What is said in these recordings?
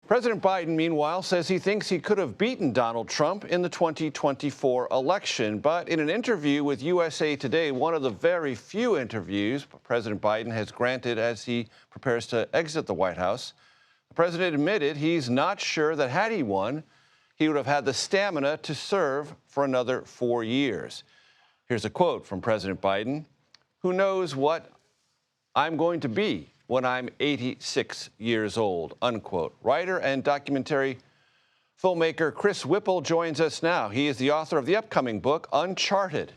President Biden, meanwhile, says he thinks he could have beaten Donald Trump in the 2024 election. But in an interview with USA Today, one of the very few interviews President Biden has granted as he prepares to exit the White House, the president admitted he's not sure that had he won, he would have had the stamina to serve for another 4 years. Here's a quote from President Biden: "Who knows what I'm going to be when I'm 86 years old," unquote. Writer and documentary filmmaker Chris Whipple joins us now. He is the author of the upcoming book, Uncharted: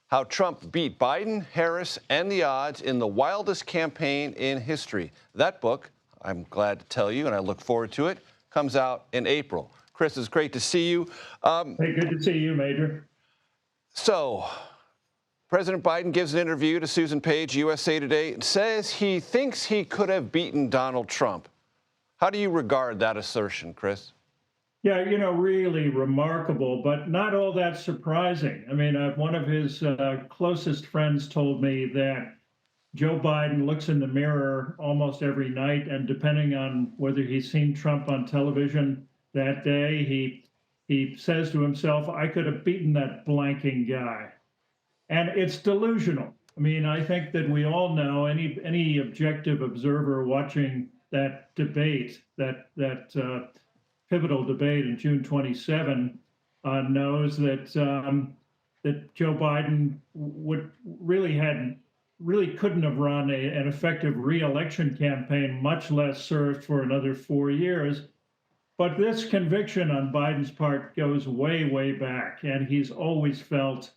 How Trump Beat Biden, Harris, and the Odds in the Wildest Campaign in History. That book, I'm glad to tell you, and I look forward to it, comes out in April. Chris, it's great to see you. Hey, good to see you, Major. So, President Biden gives an interview to Susan Page, USA Today, and says he thinks he could have beaten Donald Trump. How do you regard that assertion, Chris? Yeah, really remarkable, but not all that surprising. I mean, one of his closest friends told me that Joe Biden looks in the mirror almost every night, and depending on whether he's seen Trump on television that day, he says to himself, "I could have beaten that blanking guy." And it's delusional. I mean, I think that we all know, any objective observer watching that debate, that pivotal debate in June 27, knows that that Joe Biden really couldn't have run an effective re-election campaign, much less served for another 4 years. But this conviction on Biden's part goes way, way back, and he's always felt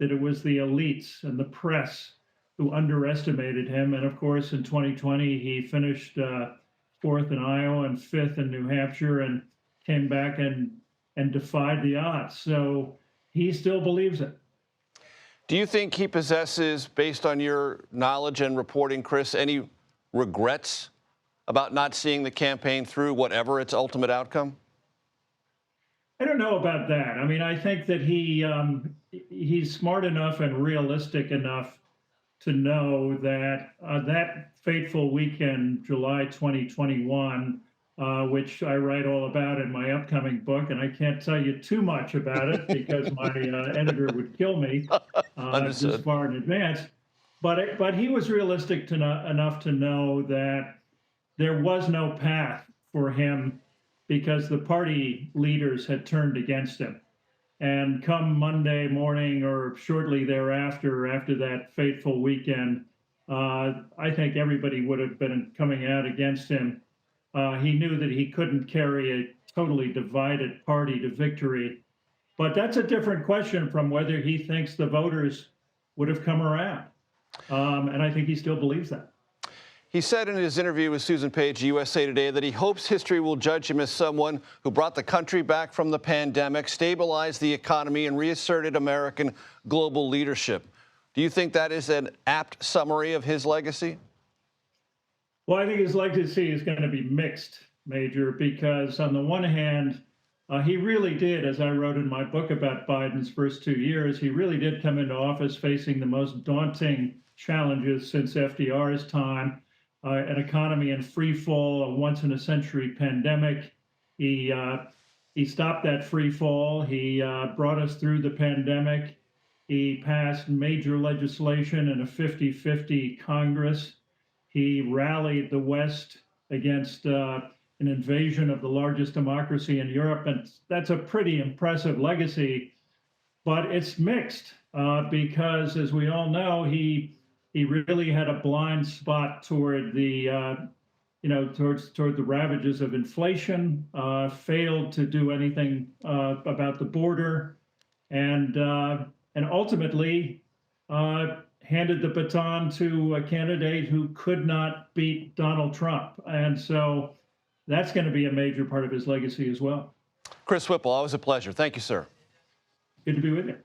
that it was the elites and the press who underestimated him. And of course, in 2020, he finished fourth in Iowa and fifth in New Hampshire and came back and defied the odds. So he still believes it. Do you think he possesses, based on your knowledge and reporting, Chris, any regrets about not seeing the campaign through, whatever its ultimate outcome? I don't know about that. I mean, I think that he's smart enough and realistic enough to know that that fateful weekend, July 2021, which I write all about in my upcoming book, and I can't tell you too much about it because my editor would kill me this far in advance. But he was realistic enough to know that there was no path for him because the party leaders had turned against him. And come Monday morning or shortly thereafter, after that fateful weekend, I think everybody would have been coming out against him. He knew that he couldn't carry a totally divided party to victory. But that's a different question from whether he thinks the voters would have come around. And I think he still believes that. He said in his interview with Susan Page, USA Today, that he hopes history will judge him as someone who brought the country back from the pandemic, stabilized the economy, and reasserted American global leadership. Do you think that is an apt summary of his legacy? Well, I think his legacy is going to be mixed, Major, because on the one hand, he really did, as I wrote in my book about Biden's first 2 years, he really did come into office facing the most daunting challenges since FDR's time. An economy in free fall, a once-in-a-century pandemic. He stopped that free fall. He brought us through the pandemic. He passed major legislation in a 50-50 Congress. He rallied the West against an invasion of the largest democracy in Europe, and that's a pretty impressive legacy. But it's mixed because, as we all know, he really had a blind spot toward the, toward the ravages of inflation, failed to do anything about the border, and ultimately handed the baton to a candidate who could not beat Donald Trump. And so that's going to be a major part of his legacy as well. Chris Whipple, always a pleasure. Thank you, sir. Good to be with you.